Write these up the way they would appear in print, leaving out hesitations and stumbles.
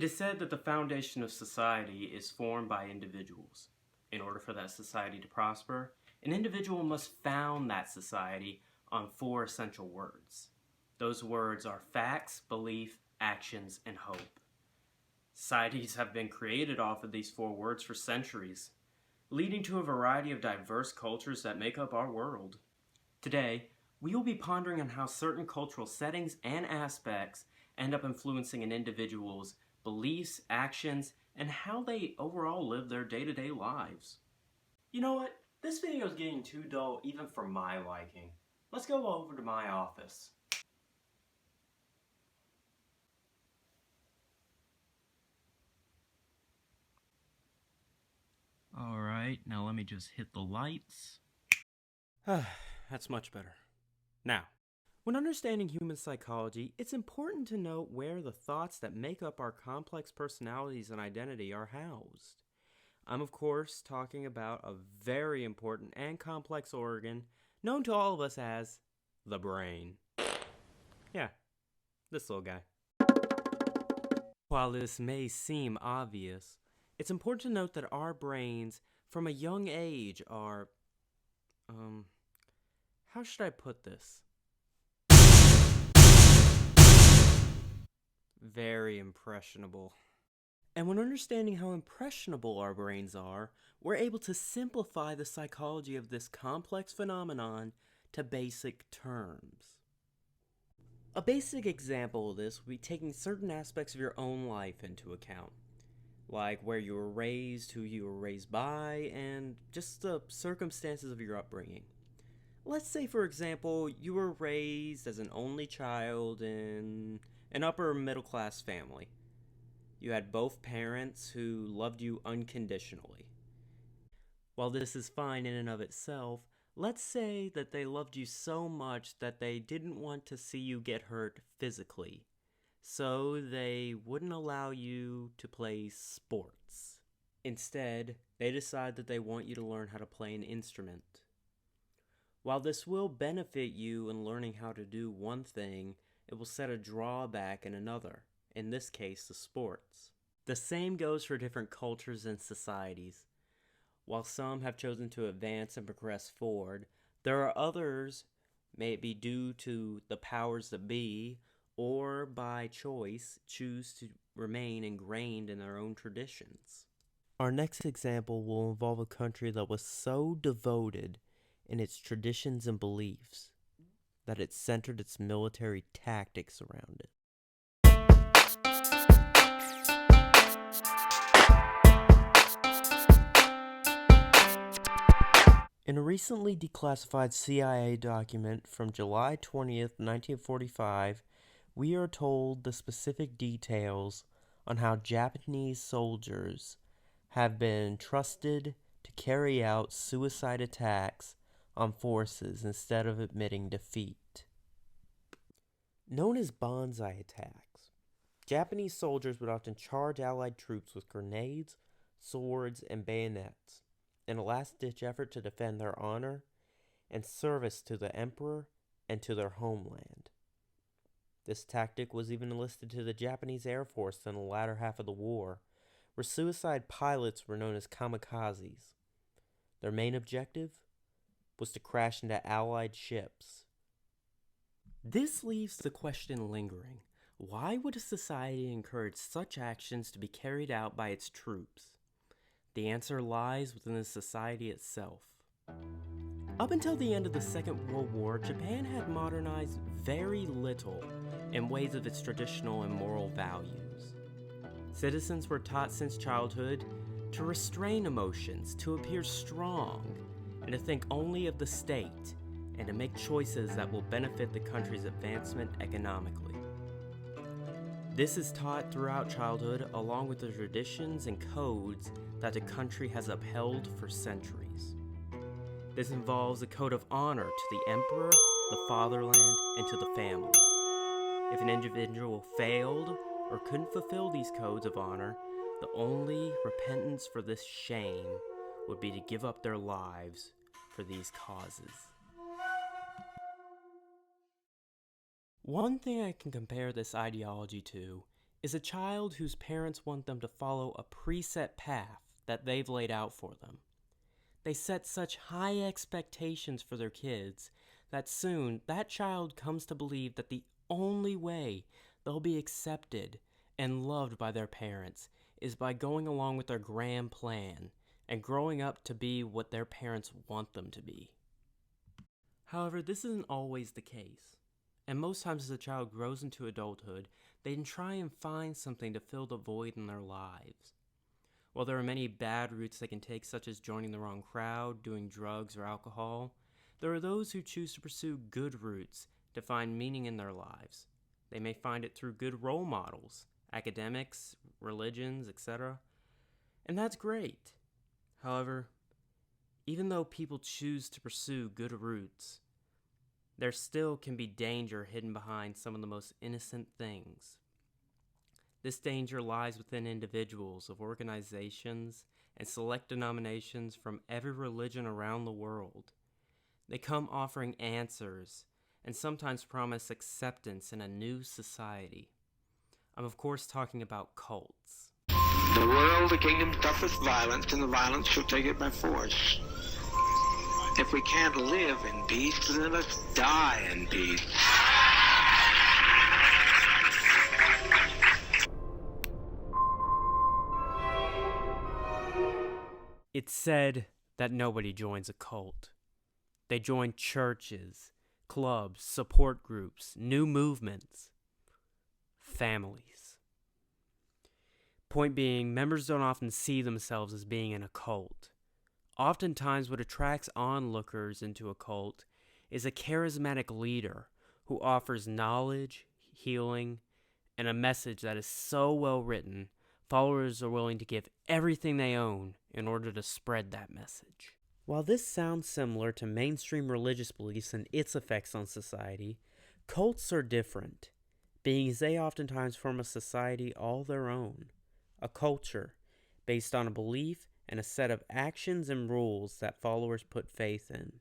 It is said that the foundation of society is formed by individuals. In order for that society to prosper, an individual must found that society on four essential words. Those words are facts, belief, actions, and hope. Societies have been created off of these four words for centuries, leading to a variety of diverse cultures that make up our world. Today, we will be pondering on how certain cultural settings and aspects end up influencing an individual's beliefs, actions, and how they overall live their day-to-day lives. You know what? This video is getting too dull even for my liking. Let's go over to my office. Alright, now let me just hit the lights. That's much better. Now, when understanding human psychology, it's important to note where the thoughts that make up our complex personalities and identity are housed. I'm of course talking about a very important and complex organ known to all of us as the brain. Yeah, this little guy. While this may seem obvious, it's important to note that our brains from a young age are, how should I put this? Very impressionable. And when understanding how impressionable our brains are, we're able to simplify the psychology of this complex phenomenon to basic terms. A basic example of this would be taking certain aspects of your own life into account, like where you were raised, who you were raised by, and just the circumstances of your upbringing. Let's say, for example, you were raised as an only child in an upper middle class family. You had both parents who loved you unconditionally. While this is fine in and of itself, let's say that they loved you so much that they didn't want to see you get hurt physically, so they wouldn't allow you to play sports. Instead, they decide that they want you to learn how to play an instrument. While this will benefit you in learning how to do one thing, it will set a drawback in another, in this case, the sports. The same goes for different cultures and societies. While some have chosen to advance and progress forward, there are others, may it be due to the powers that be, or by choice, choose to remain ingrained in their own traditions. Our next example will involve a country that was so devoted in its traditions and beliefs that it centered its military tactics around it. In a recently declassified CIA document from July 20th, 1945, we are told the specific details on how Japanese soldiers have been trusted to carry out suicide attacks on forces instead of admitting defeat. Known as bonsai attacks, Japanese soldiers would often charge Allied troops with grenades, swords, and bayonets in a last-ditch effort to defend their honor and service to the emperor and to their homeland. This tactic was even enlisted to the Japanese Air Force in the latter half of the war, where suicide pilots were known as kamikazes. Their main objective was to crash into Allied ships. This leaves the question lingering. Why would a society encourage such actions to be carried out by its troops? The answer lies within the society itself. Up until the end of the Second World War, Japan had modernized very little in ways of its traditional and moral values. Citizens were taught since childhood to restrain emotions, to appear strong, and to think only of the state, and to make choices that will benefit the country's advancement economically. This is taught throughout childhood along with the traditions and codes that the country has upheld for centuries. This involves a code of honor to the emperor, the fatherland, and to the family. If an individual failed or couldn't fulfill these codes of honor, the only repentance for this shame would be to give up their lives for these causes. One thing I can compare this ideology to is a child whose parents want them to follow a preset path that they've laid out for them. They set such high expectations for their kids that soon that child comes to believe that the only way they'll be accepted and loved by their parents is by going along with their grand plan and growing up to be what their parents want them to be. However, this isn't always the case, and most times as a child grows into adulthood, they can try and find something to fill the void in their lives. While there are many bad routes they can take, such as joining the wrong crowd, doing drugs or alcohol, there are those who choose to pursue good routes to find meaning in their lives. They may find it through good role models, academics, religions, etc. And that's great. However, even though people choose to pursue good routes, there still can be danger hidden behind some of the most innocent things. This danger lies within individuals of organizations and select denominations from every religion around the world. They come offering answers and sometimes promise acceptance in a new society. I'm of course talking about cults. The world, the kingdom suffereth violence, and the violence shall take it by force. If we can't live in peace, then let's die in peace. It's said that nobody joins a cult. They join churches, clubs, support groups, new movements, families. Point being, members don't often see themselves as being in a cult. Oftentimes, what attracts onlookers into a cult is a charismatic leader who offers knowledge, healing, and a message that is so well written, followers are willing to give everything they own in order to spread that message. While this sounds similar to mainstream religious beliefs and its effects on society, cults are different, being as they oftentimes form a society all their own, a culture based on a belief and a set of actions and rules that followers put faith in.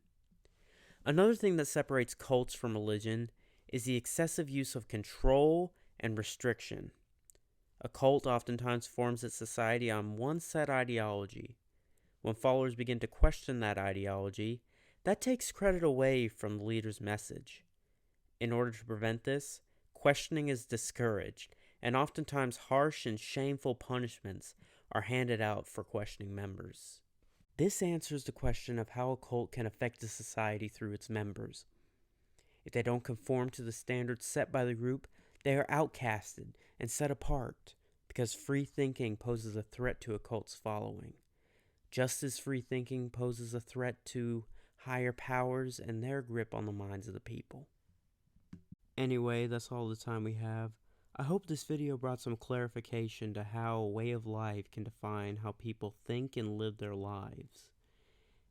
Another thing that separates cults from religion is the excessive use of control and restriction. A cult oftentimes forms its society on one set ideology. When followers begin to question that ideology, that takes credit away from the leader's message. In order to prevent this, questioning is discouraged, and oftentimes harsh and shameful punishments are handed out for questioning members. This answers the question of how a cult can affect a society through its members. If they don't conform to the standards set by the group, they are outcasted and set apart because free thinking poses a threat to a cult's following. Just as free thinking poses a threat to higher powers and their grip on the minds of the people. Anyway, that's all the time we have. I hope this video brought some clarification to how a way of life can define how people think and live their lives.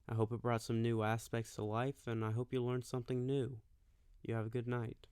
I hope it brought some new aspects to life, and I hope you learned something new. You have a good night.